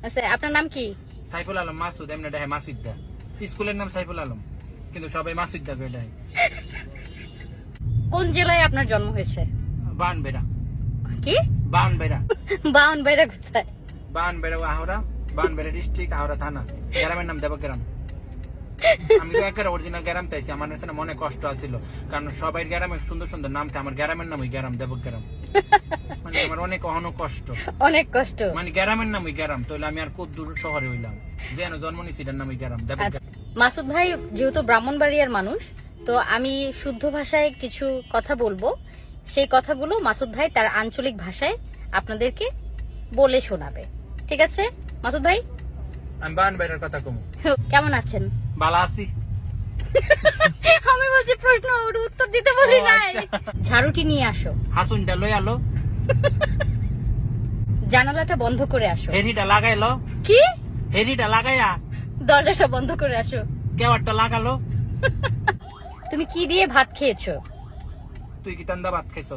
আচ্ছা, আপনার নাম কি? সাইফুল আলম মাসুদ, এমনি ডাহে মাসুদ্দা। স্কুলের নাম সাইফুল আলম, কিন্তু সবাই মাসুদ্দা করে ডাহে। কোন জেলায় আপনার জন্ম হয়েছে? বানবেড়া। কি? বানবেড়া। বাউনবাড়িয়া কোথায়? বানবেড়া আহরা, বানবেড়া ডিস্ট্রিক্ট, আহরা থানা। গ্রামের নাম দেবগ্রাম। আমি তো একের অরিজিনাল গ্রাম তাইছি, আমার কাছে মনে কষ্ট আছিল, কারণ সবাই গ্রামে সুন্দর সুন্দর নাম, আমার গ্রামের নাম ওই গ্রাম, দেবগ্রাম। মানে আমার অনেক কষ্ট, অনেক কষ্ট। মানে গ্রামের নাম ওই গ্রাম, তাহলে আমি আর কত দূর শহরে হইলাম, যেন জন্ম নিছি এটার নাম ওই গ্রাম, আচ্ছা, দেবগ্রাম। মাসুদ ভাই যেহেতু ব্রাহ্মণবাড়িয়ার মানুষ, তো আমি শুদ্ধ ভাষায় কিছু কথা বলবো, সেই কথাগুলো মাসুদ ভাই তার আঞ্চলিক ভাষায় আপনাদেরকে বলে শোনাবে। ঠিক আছে মাসুদ ভাই? আমি বানবেড়ার কথা কমু। কেমন আছেন? ভালো আছি। আমি বলছি প্রশ্ন উত্তর দিতে বলি ও, নাই। আচ্ছা। ঝাড়ুটি নিয়ে আসো, হাসুনটা লই আলো, জানালাটা বন্ধ করে আসো। হেরিটা লাগাইলো, কি? হেরিটা লাগাইয়া দরজাটা বন্ধ করে আসো। কেওয়ারটা লাগালো। তুমি কি দিয়ে ভাত খেয়েছো? তুই কি তান্দা ভাত খাইছ?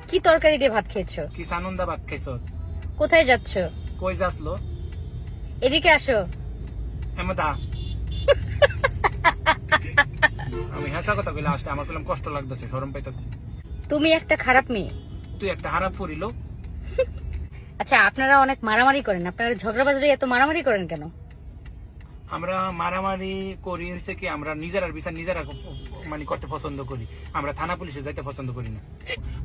কি তরকারি দিয়ে ভাত খেয়েছো? কি সানন্দা ভাত খাইছ? কোথায় যাচ্ছ? কই যাসলো? এদিকে আসো। এমদা আমি হাসা কথা কইলে আসলে আমার কলম কষ্ট লাগতেছে, শরম পাইতাছে। তুমি একটা খারাপ মেয়ে। তুই একটা হারাপ ফুরিল। আচ্ছা, আপনারা অনেক মারামারি করেন, আপনারা ঝগড়া বাজারে এত মারামারি করেন কেন? আমরা মারামারি করি হচ্ছে কি, আমরা নিজেরার বিচার নিজেরা মানে করতে পছন্দ করি, আমরা থানা পুলিশে যাইতে পছন্দ করি না।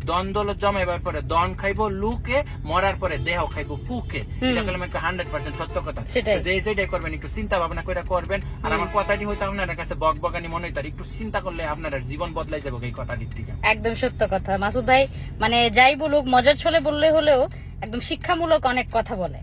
দ্বন্দ্ব জমাইবার পরে দন খাইবো লুকে, মরার পরে দেহ খাইবো ফুকে। এটা করলাম একটা 100% সত্য কথা। সেটাই। যে যেটাই করবেন একটু চিন্তা ভাবনা করে করবেন। আর আমার কথাটি হয়তো আপনার কাছে বকবকানি মনে হইতার, একটু চিন্তা করলে আপনার জীবন বদলাই যাবে এই কথাটির থেকে। একদম সত্য কথা মাসুদ ভাই, মানে যাই বলুক মজার ছলে বললে হলেও একদম শিক্ষামূলক অনেক কথা বলে।